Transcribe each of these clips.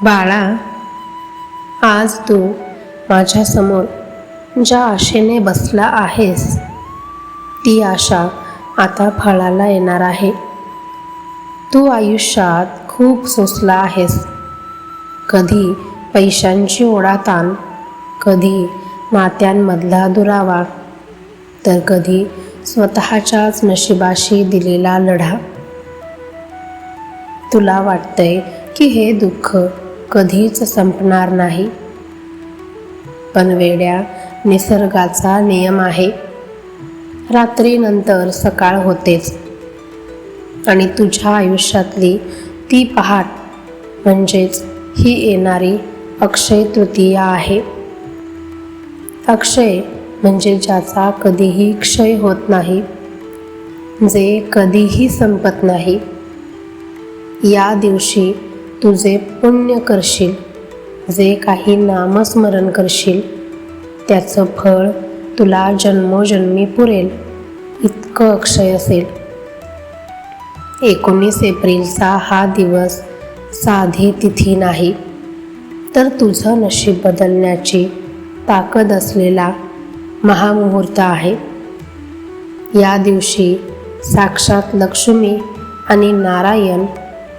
बाळा, आज तू माझ्यासमोर ज्या आशेने बसला आहेस ती आशा आता फळाला येणार आहे. तू आयुष्यात खूप सोसला आहेस. कधी पैशांची ओढाताण, कधी नात्यांमधला दुरावा, तर कधी स्वतःच्याच नशिबाशी दिलेला लढा. तुला वाटतंय की हे दुःख कधीच संपणार नाही, पण वेड्या, निसर्गाचा नियम आहे. रात्रीनंतर सकाळ होतेच आणि तुझ्या आयुष्यातली ती पहाट म्हणजेच ही येणारी अक्षय तृतीया आहे. अक्षय म्हणजे ज्याचा कधीही क्षय होत नाही, जे कधीही संपत नाही. या दिवशी तू जे पुण्य करशील, जे काही नामस्मरण करशील, त्याचं फळ तुला जन्मोजन्मी पुरेल इतकं अक्षय असेल. 19 एप्रिलचा हा दिवस साधी तिथी नाही, तर तुझं नशीब बदलण्याची ताकद असलेला महामुहूर्त आहे. या दिवशी साक्षात लक्ष्मी आणि नारायण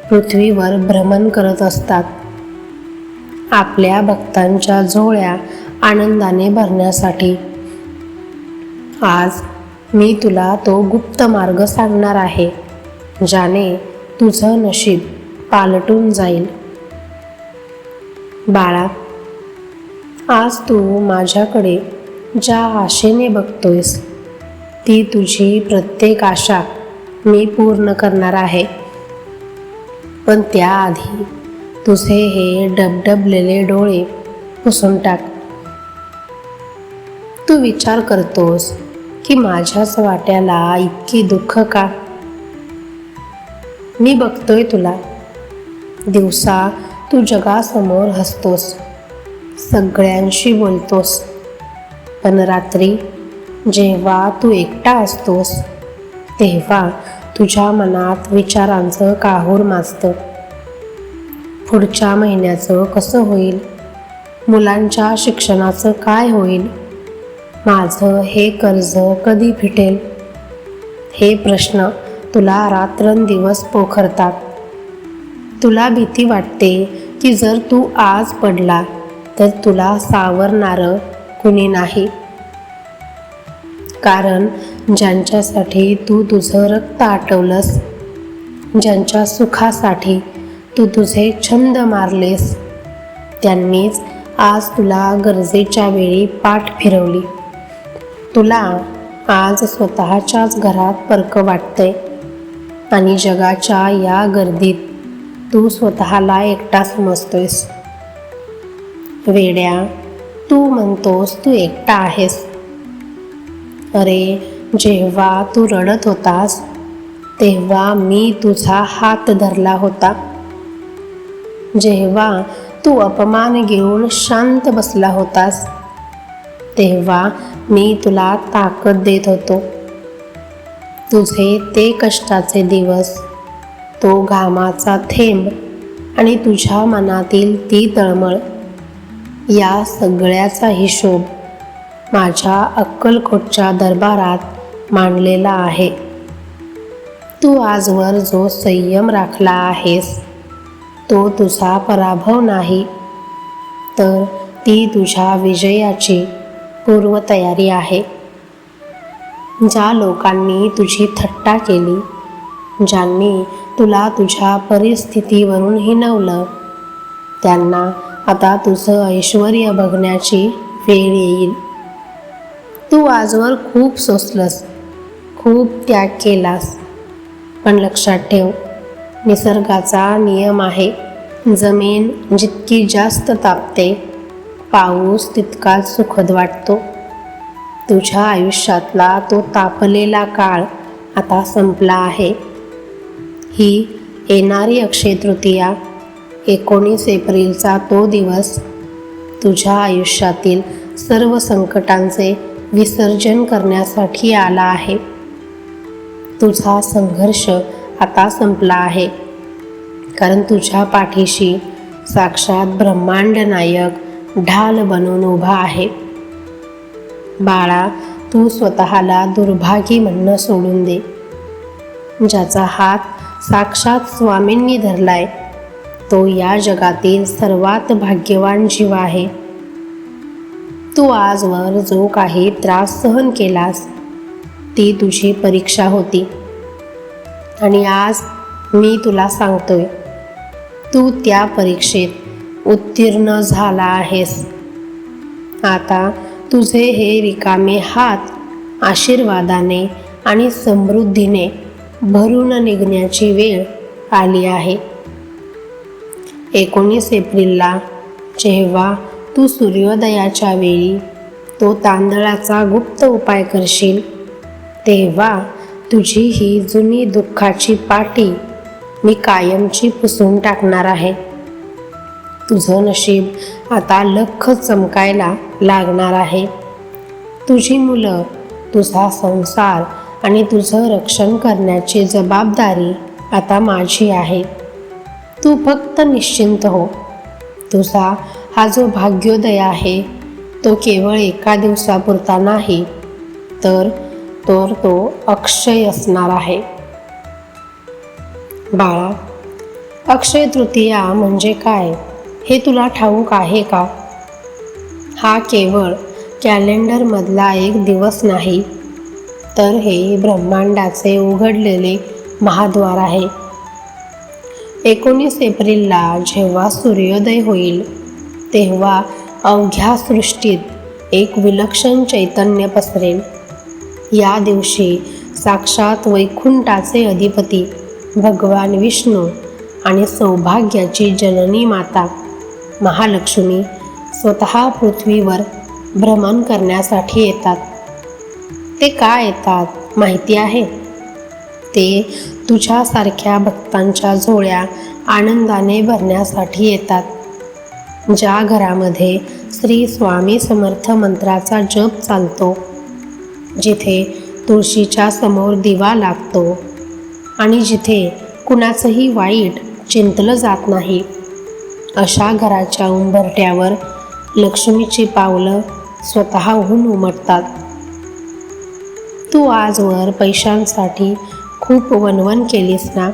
पृथ्वीवर भ्रमण करत असतात, आपल्या भक्तांच्या झोळ्या आनंदाने भरण्यासाठी. आज मी तुला तो गुप्त मार्ग सांगणार आहे, ज्याने तुझं नशीब पालटून जाईल. बाळा, आज तू माझ्याकडे ज्या आशेने बघतोयस, ती तुझी प्रत्येक आशा मी पूर्ण करणार आहे. पण त्याआधी तुझे हे डबडबलेले डोळे पुसून टाक. तू विचार करतोस की माझ्याच वाट्याला इतकी दुःख का? मी बघतोय तुला. दिवसा तू जगासमोर हसतोस, सगळ्यांशी बोलतोस, पण रात्री जेव्हा तू एकटा असतोस तेव्हा तुझ्या मनात विचारांचं काहूर माजतं. पुढच्या महिन्याचं कसं होईल? मुलांच्या शिक्षणाचं काय होईल? माझं हे कर्ज कधी फिटेल? हे प्रश्न तुला रात्रंदिवस पोखरतात. तुला भीती वाटते की जर तू आज पडला तर तुला सावरणारं कुणी नाही. कारण ज्यांच्यासाठी तू तुझं रक्त आटवलंस, ज्यांच्या सुखासाठी तू तुझे छंद मारलेस, त्यांनीच आज तुला गरजेच्या वेळी पाठ फिरवली. तुला आज स्वतःच्याच घरात परकं वाटतंय आणि जगाच्या या गर्दीत तू स्वतःला एकटा समजतोयस. वेड्या, तू म्हणतोस तू एकटा आहेस. अरे, जेव्हा तू रडत होतास तेव्हा मी तुझा हात धरला होता. जेव्हा तू अपमान घेऊन शांत बसला होतास तेव्हा मी तुला ताकद देत होतो. तुझे ते कष्टाचे दिवस, तो घामाचा थेंब आणि तुझ्या मनातील ती तळमळ, या सगळ्याचा हिशोब माझ्या अक्कलकोटच्या दरबारात मांडलेला आहे. तू आजवर जो संयम राखला आहेस तो तुझा पराभव नाही, तर ती तुझ्या विजयाची पूर्वतयारी आहे. ज्या लोकांनी तुझी थट्टा केली, ज्यांनी तुला तुझ्या परिस्थितीवरून हिणवलं, त्यांना आता तुझं ऐश्वर्य बघण्याची वेळ येईल. तू आजवर खूप सोसलंस, खूप त्याग केलास, पण लक्षात ठेव, निसर्गाचा नियम आहे, जमीन जितकी जास्त तापते पाऊस तितकाच सुखद वाटतो. तुझ्या आयुष्यातला तो तापलेला काळ आता संपला आहे. ही येणारी अक्षय तृतीया, 19 एप्रिलचा तो दिवस तुझ्या आयुष्यातील सर्व संकटांचे विसर्जन करण्यासाठी आला आहे. तुझा संघर्ष आता संपला आहे, कारण तुझ्या पाठीशी साक्षात ब्रह्मांड नायक ढाल बनून उभा आहे. बाळा, तू स्वतःला दुर्भागी म्हणणं सोडून दे. ज्याचा हात साक्षात स्वामींनी धरलाय तो या जगातील सर्वात भाग्यवान जीव आहे. तू आजवर जो काही त्रास सहन केलास ती तुझी परीक्षा होती आणि आज मी तुला सांगतोय, तू त्या परीक्षेत उत्तीर्ण झाला आहेस. आता तुझे हे रिकामे हात आशीर्वादाने आणि समृद्धीने भरून निघण्याची वेळ आली आहे. 19 एप्रिलला जेव्हा तू सूर्योदयाच्या वेळी तो तांदळाचा गुप्त उपाय करशील तेव्हा तुझी ही जुनी दुःखाची पाटी मी कायमची पुसून टाकणार आहे. तुझं नशीब आता लख चमकायला लागणार आहे. तुझी मुलं, तुझा संसार आणि तुझं रक्षण करण्याची जबाबदारी आता माझी आहे. तू फक्त निश्चिंत हो. तुझा हा जो भाग्योदय आहे तो केवळ एका दिवसापुरता नाही तर तो अक्षय असणार आहे. बाळा, अक्षय तृतीया म्हणजे काय हे तुला ठाऊक आहे का? हा केवळ कॅलेंडरमधला एक दिवस नाही तर हे ब्रह्मांडाचे उघडलेले महाद्वार आहे. 19 एप्रिलला जेव्हा सूर्योदय होईल तेव्हा अवघ्या सृष्टीत एक विलक्षण चैतन्य पसरेल. या दिवशी साक्षात वैकुंठाचे अधिपती भगवान विष्णू आणि सौभाग्याची जननी माता महालक्ष्मी स्वतः पृथ्वीवर भ्रमण करण्यासाठी येतात. ते का येतात माहिती आहे? ते तुझ्यासारख्या भक्तांच्या झोळ्या आनंदाने भरण्यासाठी येतात. ज्या घरामध्ये श्री स्वामी समर्थ मंत्राचा जप चालतो, जिथे तुळशीच्या समोर दिवा लागतो आणि जिथे कुणाचंही वाईट चिंतलं जात नाही, अशा घराच्या उंबरठ्यावर लक्ष्मीची पावलं स्वतःहून उमटतात. तू आजवर पैशांसाठी खूप वणवण केलीस ना?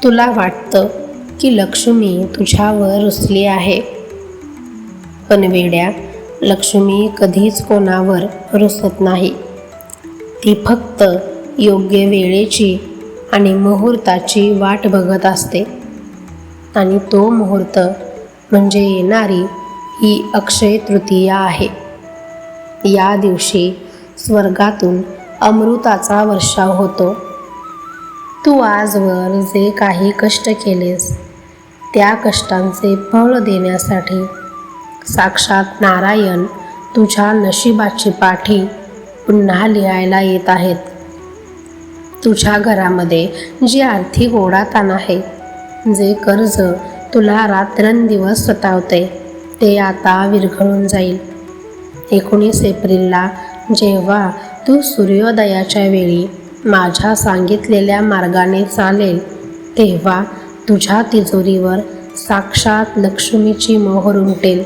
तुला वाटतं की लक्ष्मी तुझ्यावर रुसली आहे, पण वेड्या, लक्ष्मी कधीच कोणावर रुसत नाही. ती फक्त योग्य वेळेची आणि मुहूर्ताची वाट बघत असते आणि तो मुहूर्त म्हणजे येणारी ही अक्षय तृतीया आहे. या दिवशी स्वर्गातून अमृताचा वर्षाव होतो. तू आजवर जे काही कष्ट केलेस त्या कष्टांचे फळ देण्यासाठी साक्षात नारायण तुझ्या नशिबाची पाठी पुन्हा लिहायला येत आहेत. तुझ्या घरामध्ये जी आर्थिक ओढाताण आहे, जे कर्ज तुला रात्रंदिवस सतावते ते आता विरघळून जाईल. 19 एप्रिलला जेव्हा तू सूर्योदयाच्या वेळी माझ्या सांगितलेल्या मार्गाने चालेल तेव्हा तुझ्या तिजोरीवर साक्षात लक्ष्मीची मोहर उमटेल.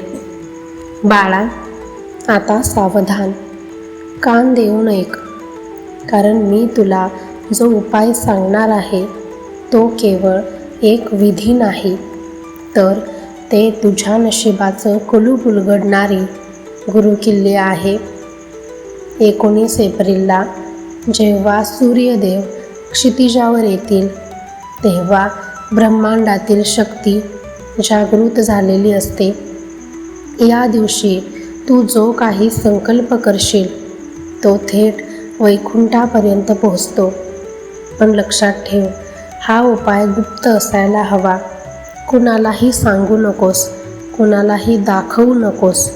बाळा, आता सावधान, कान देऊन ऐक, कारण मी तुला जो उपाय सांगणार आहे तो केवळ एक विधी नाही तर ते तुझ्या नशिबाचं कुलूप उलगडणारी गुरुकिल्ली आहे. 19 एप्रिलला जेव्हा सूर्यदेव क्षितिजावर येतील तेव्हा ब्रह्मांडातील शक्ती जागृत झालेली असते. या दिवशी तू जो काही संकल्प करशील तो थेट वैकुंठापर्यंत पोहोचतो. पण लक्षात ठेव, हा उपाय गुप्त असायला हवा. कुणालाही सांगू नकोस, कुणालाही दाखवू नकोस.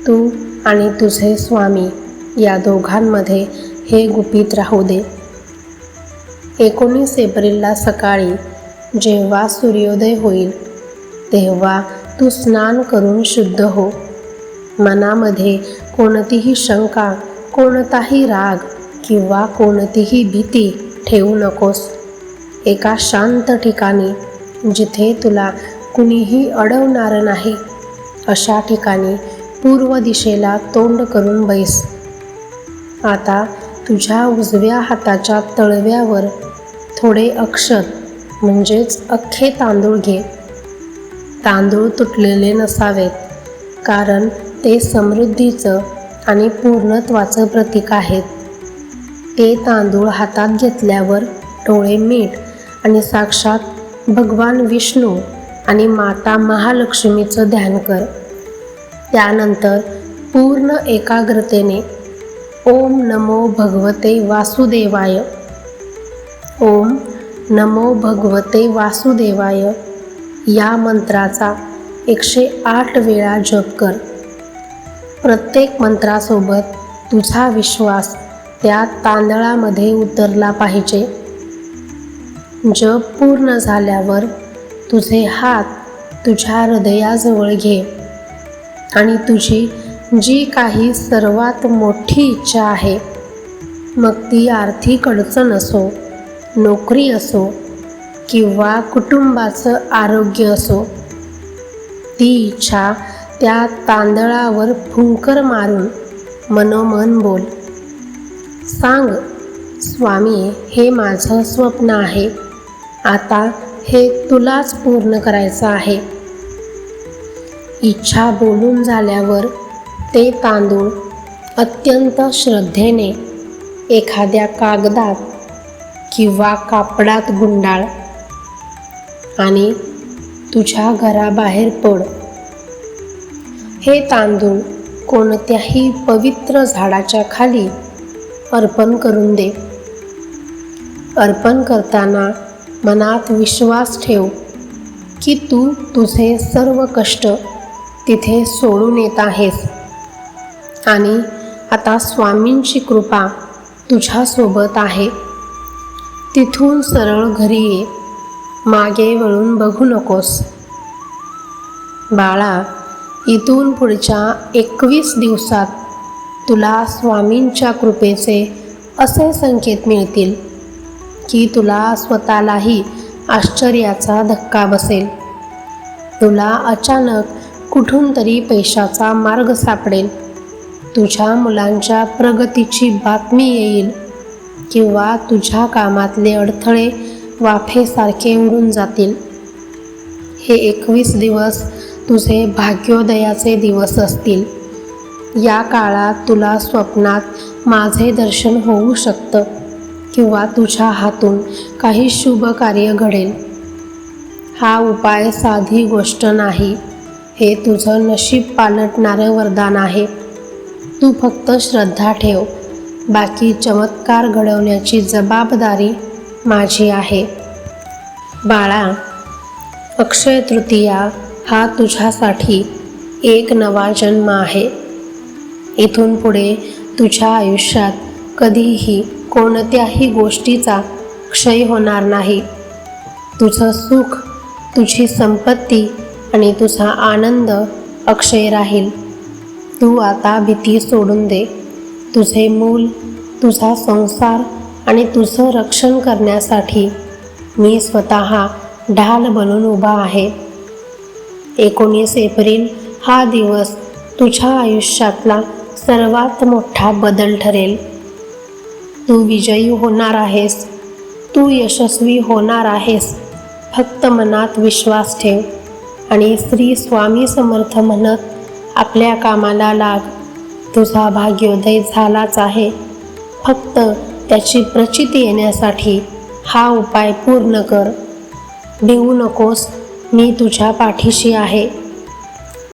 तू आणि तुझे स्वामी या दोघांमध्ये हे गुपित राहू दे. 19 एप्रिलला सकाळी जेव्हा सूर्योदय होईल तेव्हा तू स्नान करून शुद्ध हो. मनामध्ये कोणतीही शंका, कोणताही राग किंवा कोणतीही भीती ठेवू नकोस. एका शांत ठिकाणी जिथे तुला कुणीही अडवणार नाही अशा ठिकाणी पूर्व दिशेला तोंड करून बैस. आता तुझ्या उजव्या हाताच्या तळव्यावर थोडे अक्षत म्हणजेच अख्खे तांदूळ घे. तांदूळ तुटलेले नसावेत, कारण ते समृद्धीचं आणि पूर्णत्वाचं प्रतीक आहेत. ते तांदूळ हातात घेतल्यावर डोळे मीठ आणि साक्षात भगवान विष्णू आणि माता महालक्ष्मीचं ध्यान कर. त्यानंतर पूर्ण एकाग्रतेने ओम नमो भगवते वासुदेवाय, ओम नमो भगवते वासुदेवाय या मंत्राचा 108 वेळा जप कर. प्रत्येक मंत्रासोबत तुझा विश्वास त्या तांदळामध्ये उतरला पाहिजे. जप पूर्ण झाल्यावर तुझे हात तुझ्या हृदयाजवळ घे आणि तुझी जी काही सर्वात मोठी इच्छा आहे, मग ती आर्थिक अडचण असो, नोकरी असो किंवा कुटुंबाचं आरोग्य असो, ती इच्छा त्या तांदळावर फुंकर मारून मनोमन बोल. सांग, स्वामी, हे माझं स्वप्न आहे. आता हे तुलाच पूर्ण करायचं आहे. इच्छा बोलून झाल्यावर ते तांदूळ अत्यंत श्रद्धेने एखाद्या कागदात किंवा कापडात गुंडाळ आणि तुझ्या घराबाहेर पड. हे तांदूळ कोणत्याही पवित्र झाडाच्या खाली अर्पण करून दे. अर्पण करताना मनात विश्वास ठेव की तू तुझे सर्व कष्ट तिथे सोडून येत आहेस आणि आता स्वामींची कृपा तुझ्यासोबत आहे. तिथून सरळ घरी ये, मागे वळून बघू नकोस. बाळा, इथून पुढच्या 21 दिवसात तुला स्वामींच्या कृपेचे असे संकेत मिळतील की तुला स्वतःलाही आश्चर्याचा धक्का बसेल. तुला अचानक कुठून तरी पैशाचा मार्ग सापडेल. तुझ्या मुलांच्या प्रगतीची बातमी येईल किंवा तुझ्या कामातले अडथळे वाफेसारखे उडून जातील. हे 21 दिवस तुझे भाग्योदयाचे दिवस असतील. या काळात तुला स्वप्नात माझे दर्शन होऊ शकतं किंवा तुझ्या हातून काही शुभ कार्य घडेल. हा उपाय साधी गोष्ट नाही, हे तुझं नशीब पालटणारं वरदान आहे. तू फक्त श्रद्धा ठेव. बाकी चमत्कार घडवण्याची जबाबदारी माझी आहे. बाळा, अक्षय तृतीया हा तुझ्यासाठी एक नवा जन्म आहे. इथून पुढे तुझ्या आयुष्यात कधीही कोणत्याही गोष्टीचा क्षय होणार नाही. तुझं सुख, तुझी संपत्ती आणि तुझा आनंद अक्षय राहील. तू आता भीती सोडून दे. तुझे मूल, तुझा संसार आणि तुझं रक्षण करण्यासाठी मी स्वतः ढाल बनून उभा आहे. 19 एप्रिल हा दिवस तुझ्या आयुष्यातला सर्वात मोठा बदल ठरेल. तू विजयी होणार आहेस. तू यशस्वी होणार आहेस. फक्त मनात विश्वास ठेव आणि श्री स्वामी समर्थ म्हणत आपल्या कामाला लाग. तुझा भाग्योदय झालाच आहे. फक्त त्याची प्रचिती येण्यासाठी हा उपाय पूर्ण कर. भिवू नकोस, मी तुझ्या पाठीशी आहे.